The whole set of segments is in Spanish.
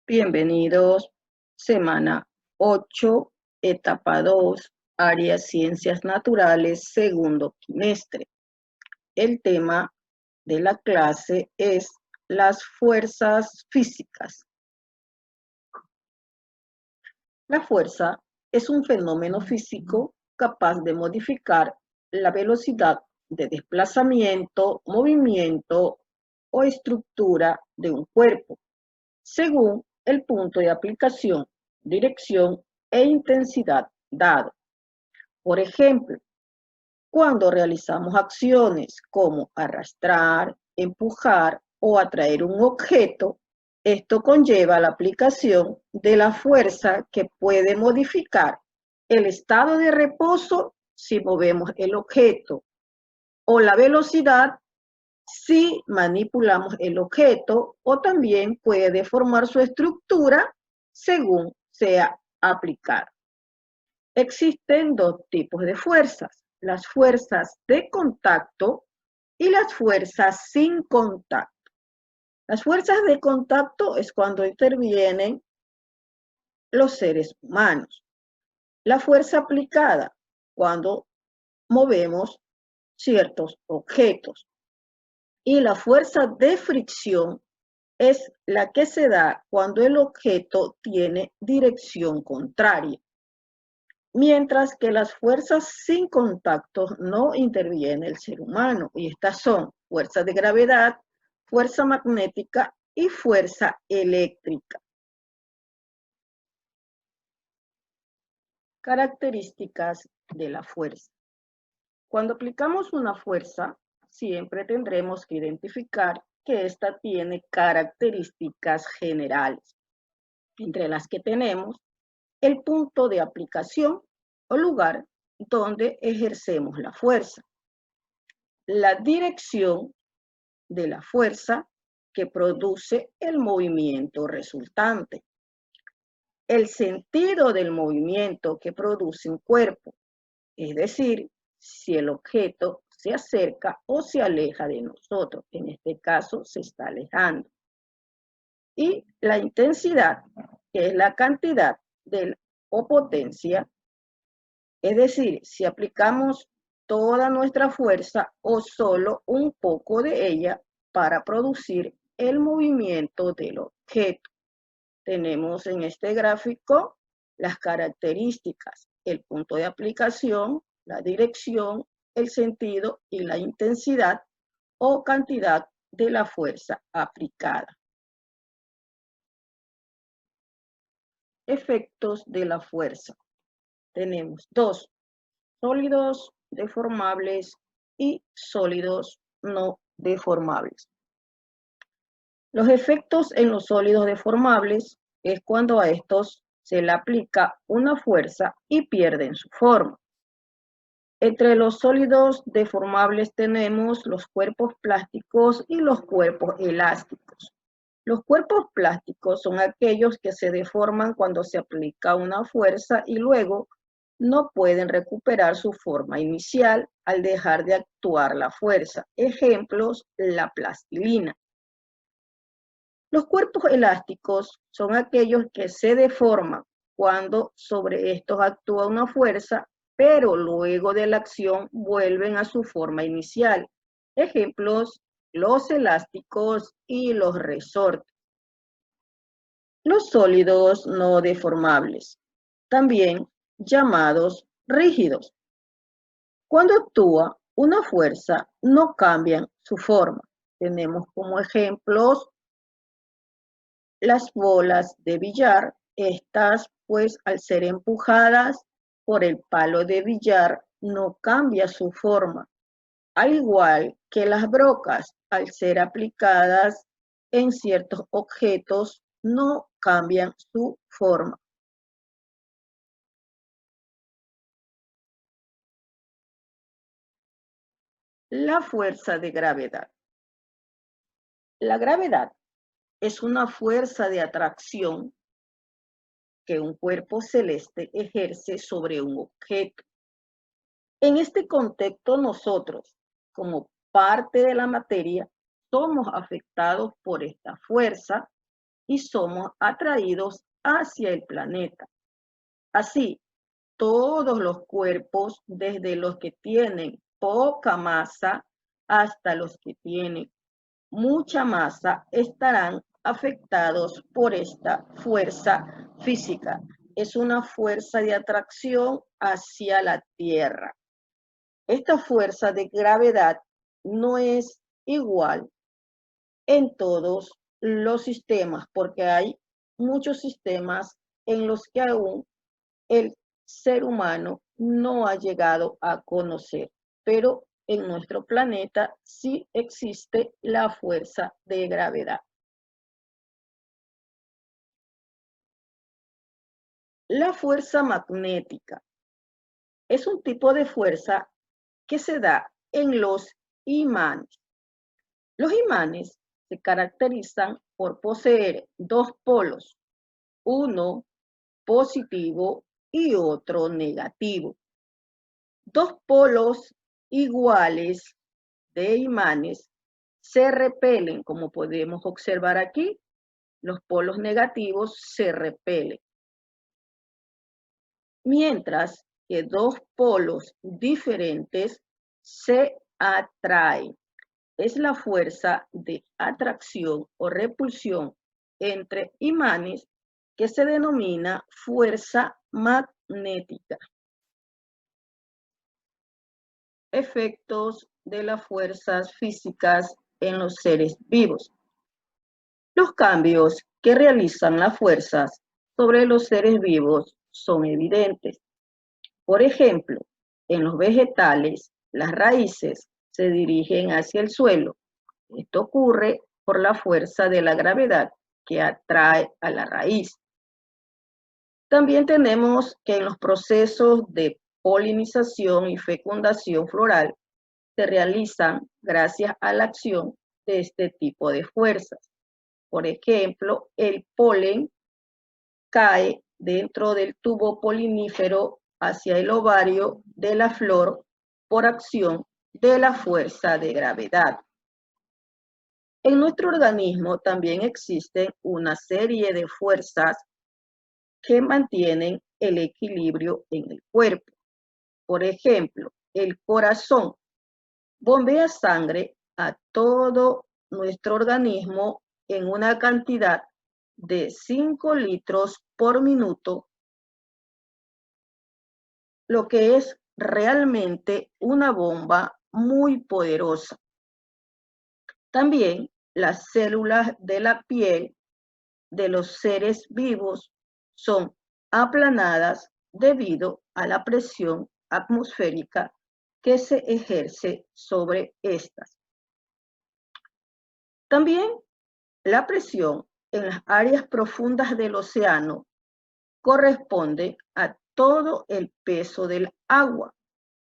Bienvenidos, semana 8, etapa 2, área Ciencias Naturales, segundo trimestre. El tema de la clase es las fuerzas físicas. La fuerza es un fenómeno físico capaz de modificar la velocidad de desplazamiento, movimiento o estructura de un cuerpo, según el punto de aplicación, dirección e intensidad dado. Por ejemplo, cuando realizamos acciones como arrastrar, empujar o atraer un objeto, esto conlleva la aplicación de la fuerza que puede modificar el estado de reposo si movemos el objeto o la velocidad si manipulamos el objeto, o también puede deformar su estructura según sea aplicada. Existen dos tipos de fuerzas: las fuerzas de contacto y las fuerzas sin contacto. Las fuerzas de contacto es cuando intervienen los seres humanos. La fuerza aplicada, cuando movemos ciertos objetos. Y la fuerza de fricción es la que se da cuando el objeto tiene dirección contraria, mientras que las fuerzas sin contacto no interviene el ser humano, y estas son fuerza de gravedad, fuerza magnética y fuerza eléctrica. Características de la fuerza. Cuando aplicamos una fuerza, siempre tendremos que identificar que ésta tiene características generales, entre las que tenemos el punto de aplicación o lugar donde ejercemos la fuerza, la dirección de la fuerza que produce el movimiento resultante, el sentido del movimiento que produce un cuerpo, es decir, si el objeto se acerca o se aleja de nosotros. En este caso, se está alejando. Y la intensidad, que es la cantidad o potencia, es decir, si aplicamos toda nuestra fuerza o solo un poco de ella para producir el movimiento del objeto. Tenemos en este gráfico las características: el punto de aplicación, la dirección, el sentido y la intensidad o cantidad de la fuerza aplicada. Efectos de la fuerza. Tenemos dos: sólidos deformables y sólidos no deformables. Los efectos en los sólidos deformables es cuando a estos se le aplica una fuerza y pierden su forma. Entre los sólidos deformables tenemos los cuerpos plásticos y los cuerpos elásticos. Los cuerpos plásticos son aquellos que se deforman cuando se aplica una fuerza y luego no pueden recuperar su forma inicial al dejar de actuar la fuerza. Ejemplos: la plastilina. Los cuerpos elásticos son aquellos que se deforman cuando sobre estos actúa una fuerza, pero luego de la acción vuelven a su forma inicial. Ejemplos: los elásticos y los resortes. Los sólidos no deformables, también llamados rígidos. Cuando actúa una fuerza, no cambian su forma. Tenemos como ejemplos las bolas de billar. Estas, pues, al ser empujadas por el palo de billar, no cambia su forma, al igual que las brocas, al ser aplicadas en ciertos objetos, no cambian su forma. La fuerza de gravedad. La gravedad es una fuerza de atracción que un cuerpo celeste ejerce sobre un objeto. En este contexto, nosotros, como parte de la materia, somos afectados por esta fuerza y somos atraídos hacia el planeta. Así, todos los cuerpos, desde los que tienen poca masa hasta los que tienen mucha masa, estarán afectados por esta fuerza física. Es una fuerza de atracción hacia la Tierra. Esta fuerza de gravedad no es igual en todos los sistemas, porque hay muchos sistemas en los que aún el ser humano no ha llegado a conocer, pero en nuestro planeta sí existe la fuerza de gravedad. La fuerza magnética es un tipo de fuerza que se da en los imanes. Los imanes se caracterizan por poseer dos polos, uno positivo y otro negativo. Dos polos iguales de imanes se repelen, como podemos observar aquí. Los polos negativos se repelen. Mientras que dos polos diferentes se atraen. Es la fuerza de atracción o repulsión entre imanes que se denomina fuerza magnética. Efectos de las fuerzas físicas en los seres vivos. Los cambios que realizan las fuerzas sobre los seres vivos son evidentes. Por ejemplo, en los vegetales, las raíces se dirigen hacia el suelo. Esto ocurre por la fuerza de la gravedad que atrae a la raíz. También tenemos que en los procesos de polinización y fecundación floral se realizan gracias a la acción de este tipo de fuerzas. Por ejemplo, el polen cae dentro del tubo polinífero hacia el ovario de la flor por acción de la fuerza de gravedad. En nuestro organismo también existen una serie de fuerzas que mantienen el equilibrio en el cuerpo. Por ejemplo, el corazón bombea sangre a todo nuestro organismo en una cantidad de 5 litros por minuto, lo que es realmente una bomba muy poderosa. También las células de la piel de los seres vivos son aplanadas debido a la presión atmosférica que se ejerce sobre estas. También la presión en las áreas profundas del océano corresponde a todo el peso del agua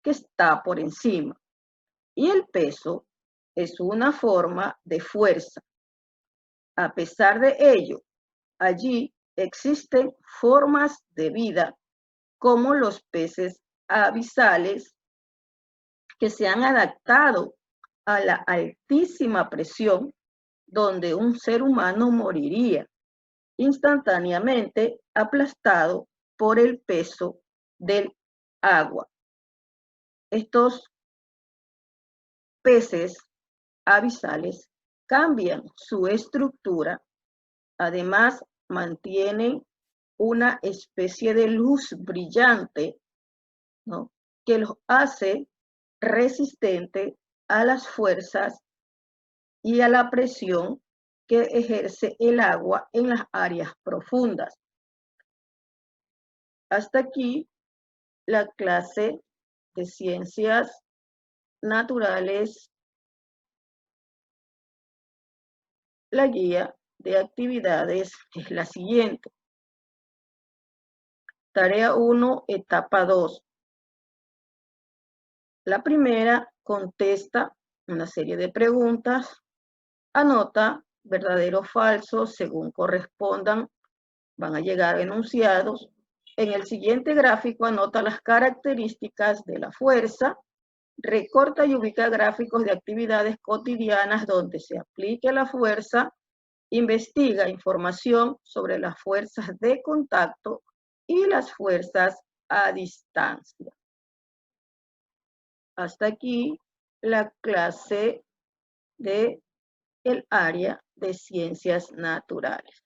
que está por encima. Y el peso es una forma de fuerza. A pesar de ello, allí existen formas de vida como los peces abisales que se han adaptado a la altísima presión donde un ser humano moriría instantáneamente aplastado por el peso del agua. Estos peces abisales cambian su estructura, además mantienen una especie de luz brillante, ¿no?, que los hace resistentes a las fuerzas y a la presión que ejerce el agua en las áreas profundas. Hasta aquí la clase de ciencias naturales, la guía de actividades es la siguiente. Tarea 1, etapa 2. La primera contesta una serie de preguntas, anota verdadero o falso según correspondan, van a llegar enunciados. En el siguiente gráfico anota las características de la fuerza, recorta y ubica gráficos de actividades cotidianas donde se aplique la fuerza Investiga información sobre las fuerzas de contacto y las fuerzas a distancia. Hasta aquí la clase del área de ciencias naturales.